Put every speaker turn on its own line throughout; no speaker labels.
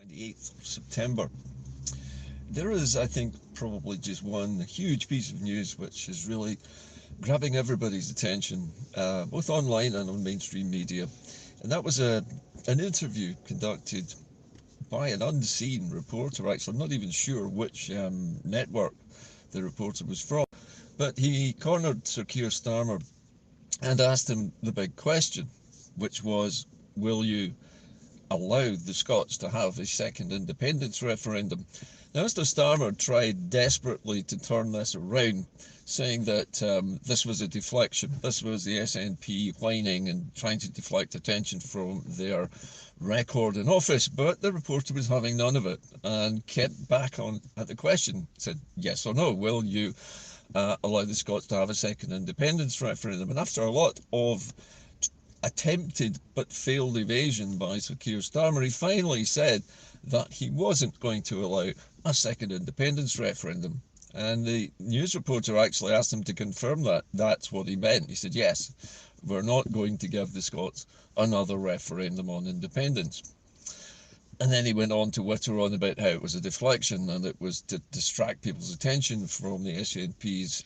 28th of September. There is, I think, probably just one huge piece of news which is really grabbing everybody's attention, both online and on mainstream media. And that was an interview conducted by an unseen reporter. Actually, I'm not even sure which network the reporter was from, but he cornered Sir Keir Starmer and asked him the big question, which was, will you allow the Scots to have a second independence referendum? Now, Mr Starmer tried desperately to turn this around, saying that this was a deflection. This was the SNP whining and trying to deflect attention from their record in office, but the reporter was having none of it and kept back on at the question, said yes or no, will you allow the Scots to have a second independence referendum? And after a lot of attempted but failed evasion by Sir Keir Starmer, he finally said that he wasn't going to allow a second independence referendum. And the news reporter actually asked him to confirm that that's what he meant. He said, yes, we're not going to give the Scots another referendum on independence. And then he went on to witter on about how it was a deflection and it was to distract people's attention from the SNP's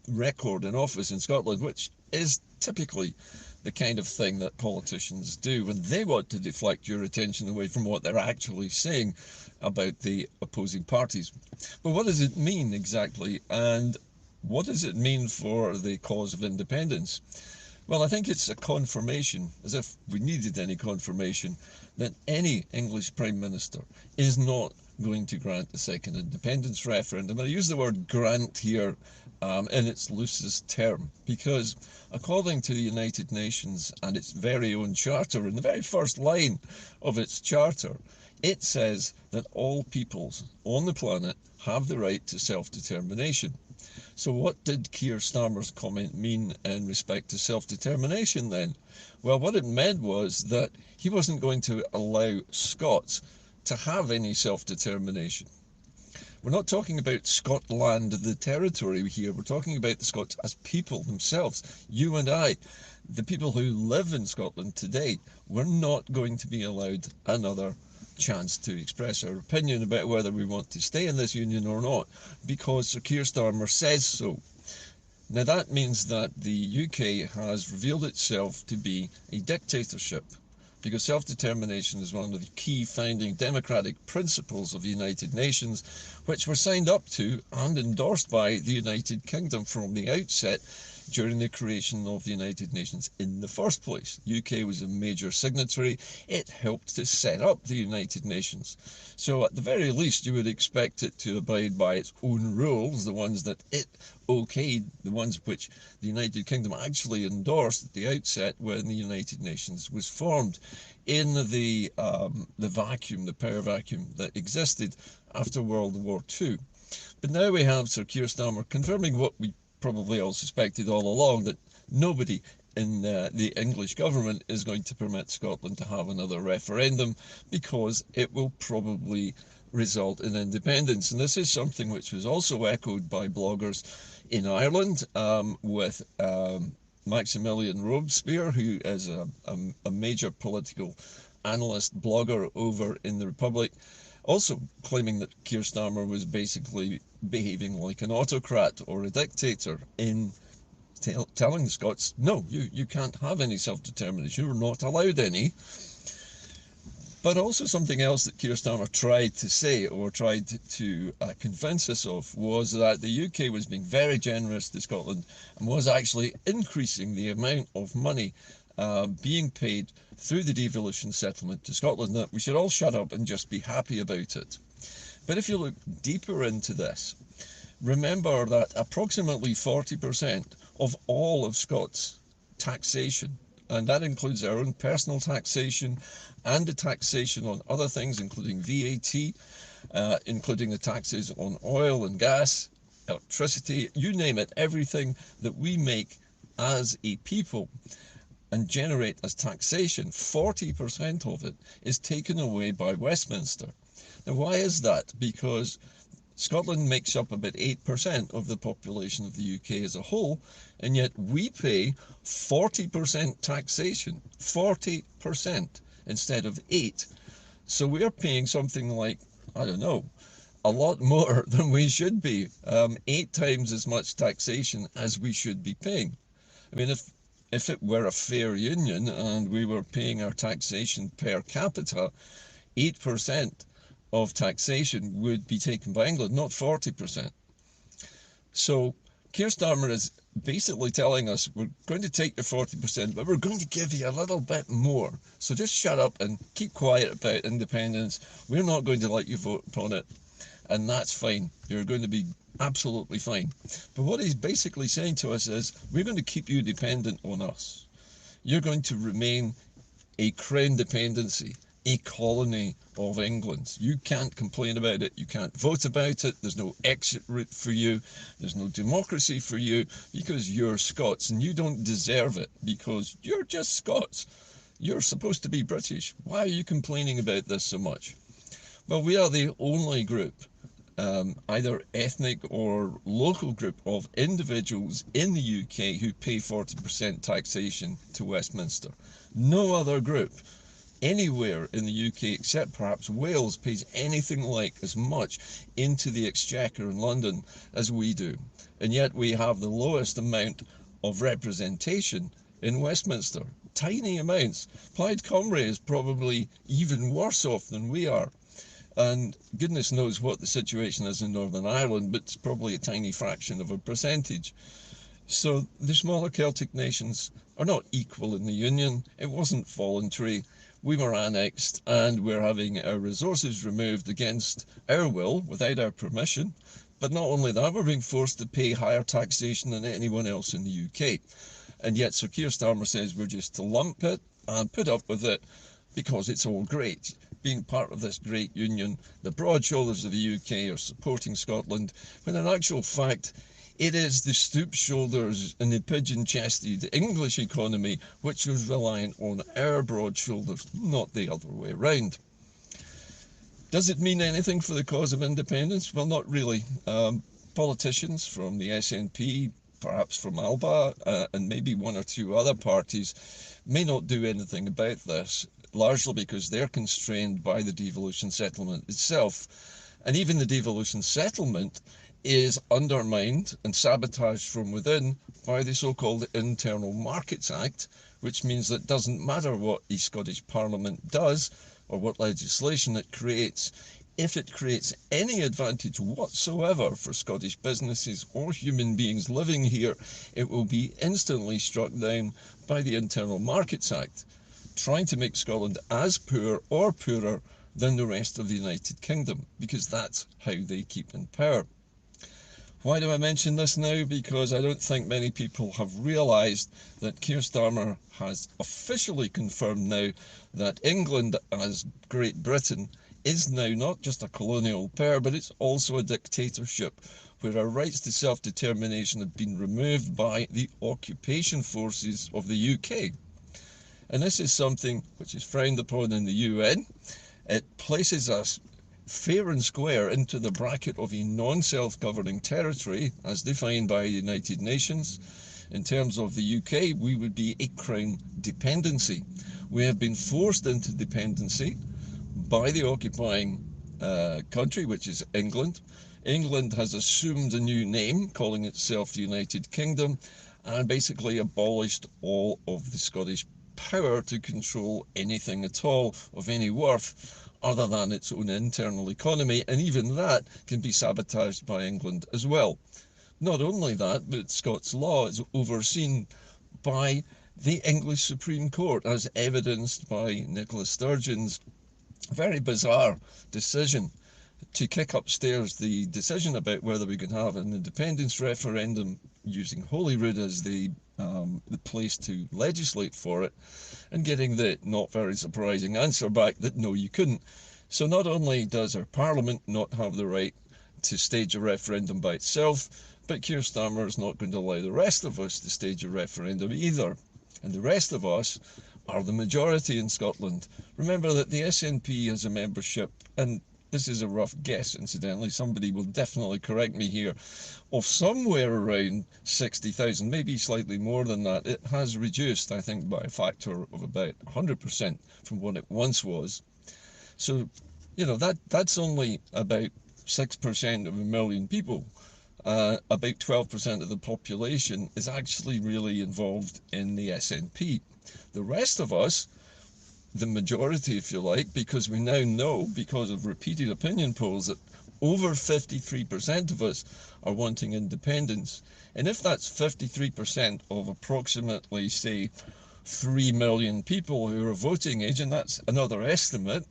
record in office in Scotland, which is typically the kind of thing that politicians do when they want to deflect your attention away from what they're actually saying about the opposing parties. But what does it mean exactly, and what does it mean for the cause of independence? Well, I think it's a confirmation, as if we needed any confirmation, that any English Prime Minister is not going to grant a second independence referendum. I use the word grant here in its loosest term, because according to the United Nations and its very own charter, in the very first line of its charter, it says that all peoples on the planet have the right to self-determination. So what did Keir Starmer's comment mean in respect to self-determination then? Well, what it meant was that he wasn't going to allow Scots to have any self-determination. We're not talking about Scotland, the territory here. We're talking about the Scots as people themselves. You and I, the people who live in Scotland today, we're not going to be allowed another chance to express our opinion about whether we want to stay in this union or not, because Sir Keir Starmer says so. Now that means that the UK has revealed itself to be a dictatorship, because self-determination is one of the key founding democratic principles of the United Nations, which were signed up to and endorsed by the United Kingdom from the outset during the creation of the United Nations in the first place. The UK was a major signatory. It helped to set up the United Nations. So at the very least, you would expect it to abide by its own rules, the ones that it okayed, the ones which the United Kingdom actually endorsed at the outset when the United Nations was formed, in the vacuum, the power vacuum that existed after World War II. But now we have Sir Keir Starmer confirming what we probably all suspected all along, that nobody in the English government is going to permit Scotland to have another referendum, because it will probably result in independence. And this is something which was also echoed by bloggers in Ireland, with Maximilian Robespierre, who is a major political analyst blogger over in the Republic, also claiming that Keir Starmer was basically behaving like an autocrat or a dictator in telling the Scots, no, you can't have any self-determination, you're not allowed any. But also something else that Keir Starmer tried to say, or tried to convince us of, was that the UK was being very generous to Scotland and was actually increasing the amount of money being paid through the devolution settlement to Scotland, that we should all shut up and just be happy about it. But if you look deeper into this, remember that approximately 40% of all of Scots' taxation, and that includes our own personal taxation and the taxation on other things, including VAT, including the taxes on oil and gas, electricity, you name it, everything that we make as a people and generate as taxation, 40% of it is taken away by Westminster. Now, why is that? Because Scotland makes up about 8% of the population of the UK as a whole, and yet we pay 40% taxation, 40% instead of 8%. So we're paying something like, I don't know, a lot more than we should be. 8 times as much taxation as we should be paying. I mean, if it were a fair union and we were paying our taxation per capita, 8% of taxation would be taken by England, not 40%. So Keir Starmer is basically telling us we're going to take your 40%, but we're going to give you a little bit more. So just shut up and keep quiet about independence. We're not going to let you vote on it, and that's fine. You're going to be absolutely fine. But what he's basically saying to us is we're going to keep you dependent on us. You're going to remain a crown dependency, a colony of England. You can't complain about it. You can't vote about it. There's no exit route for you. There's no democracy for you because you're Scots and you don't deserve it because you're just Scots. You're supposed to be British. Why are you complaining about this so much? Well, we are the only group, either ethnic or local group of individuals in the UK who pay 40% taxation to Westminster. No other group anywhere in the UK except perhaps Wales pays anything like as much into the Exchequer in London as we do. And yet we have the lowest amount of representation in Westminster. Tiny amounts. Plaid Cymru is probably even worse off than we are. And goodness knows what the situation is in Northern Ireland, but it's probably a tiny fraction of a percentage. So the smaller Celtic nations are not equal in the Union. It wasn't voluntary. We were annexed and we're having our resources removed against our will, without our permission. But not only that, we're being forced to pay higher taxation than anyone else in the UK. And yet Sir Keir Starmer says we're just to lump it and put up with it because it's all great. Being part of this great union, the broad shoulders of the UK are supporting Scotland, when in actual fact it is the stoop shoulders and the pigeon-chested English economy which was reliant on our broad shoulders, not the other way round. Does it mean anything for the cause of independence? Well, not really. Politicians from the SNP, perhaps from Alba, and maybe one or two other parties may not do anything about this, largely because they're constrained by the devolution settlement itself. And even the devolution settlement is undermined and sabotaged from within by the so-called Internal Markets Act, which means that it doesn't matter what the Scottish Parliament does or what legislation it creates. If it creates any advantage whatsoever for Scottish businesses or human beings living here, it will be instantly struck down by the Internal Markets Act, trying to make Scotland as poor or poorer than the rest of the United Kingdom, because that's how they keep in power. Why do I mention this now? Because I don't think many people have realised that Keir Starmer has officially confirmed now that England, as Great Britain, is now not just a colonial power, but it's also a dictatorship, where our rights to self-determination have been removed by the occupation forces of the UK. And this is something which is frowned upon in the UN. It places us fair and square into the bracket of a non-self-governing territory as defined by the United Nations. In terms of the UK, we would be a crown dependency. We have been forced into dependency by the occupying country, which is England. England has assumed a new name, calling itself the United Kingdom, and basically abolished all of the Scottish power to control anything at all of any worth other than its own internal economy, and even that can be sabotaged by England as well. Not only that, but Scots law is overseen by the English Supreme Court, as evidenced by Nicola Sturgeon's very bizarre decision to kick upstairs the decision about whether we can have an independence referendum, using Holyrood as the place to legislate for it, and getting the not very surprising answer back that no, you couldn't. So not only does our Parliament not have the right to stage a referendum by itself, but Keir Starmer is not going to allow the rest of us to stage a referendum either. And the rest of us are the majority in Scotland. Remember that the SNP has a membership, and this is a rough guess, incidentally, somebody will definitely correct me here, of somewhere around 60,000, maybe slightly more than that. It has reduced, I think, by a factor of about 100% from what it once was. So, that's only about 6% of a million people. About 12% of the population is actually really involved in the SNP. The rest of us, the majority if you like, because we now know, because of repeated opinion polls, that over 53% of us are wanting independence. And if that's 53% of approximately, say, 3 million people who are voting age, and that's another estimate,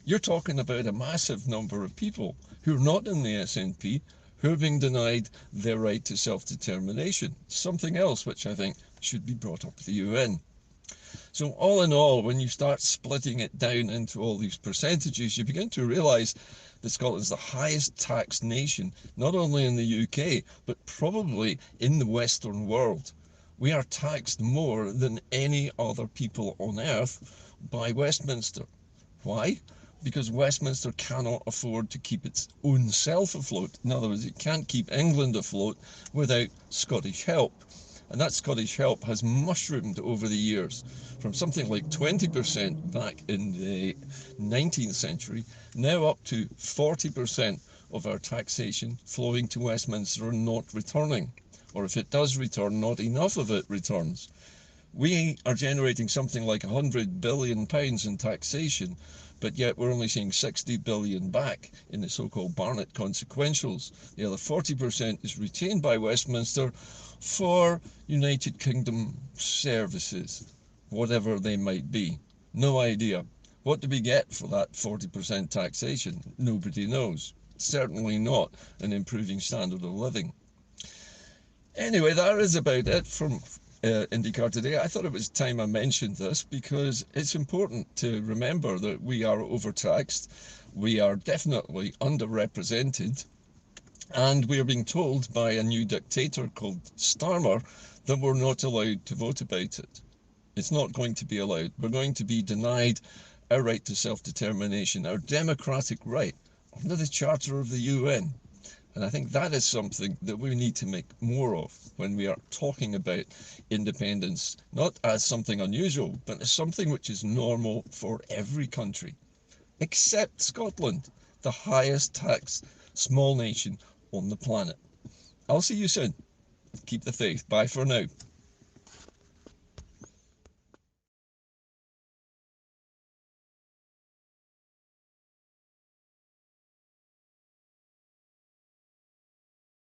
you're talking about a massive number of people who are not in the SNP who are being denied their right to self-determination. Something else which I think should be brought up to the UN. So all in all, when you start splitting it down into all these percentages, you begin to realise that Scotland's the highest taxed nation, not only in the UK, but probably in the Western world. We are taxed more than any other people on earth by Westminster. Why? Because Westminster cannot afford to keep its own self afloat. In other words, it can't keep England afloat without Scottish help. And that Scottish help has mushroomed over the years from something like 20% back in the 19th century, now up to 40% of our taxation flowing to Westminster and not returning. Or if it does return, not enough of it returns. We are generating something like £100 billion in taxation, but yet we're only seeing 60 billion back in the so-called Barnett consequentials. The other 40% is retained by Westminster for United Kingdom services, whatever they might be. No idea. What do we get for that 40% taxation? Nobody knows. Certainly not an improving standard of living. Anyway, that is about it from Inde-Car today. I thought it was time I mentioned this because it's important to remember that we are overtaxed, we are definitely underrepresented, and we are being told by a new dictator called Starmer that we're not allowed to vote about it. It's not going to be allowed. We're going to be denied our right to self-determination, our democratic right under the Charter of the UN. And I think that is something that we need to make more of when we are talking about independence, not as something unusual, but as something which is normal for every country, except Scotland, the highest taxed small nation on the planet. I'll see you soon. Keep the faith. Bye for now.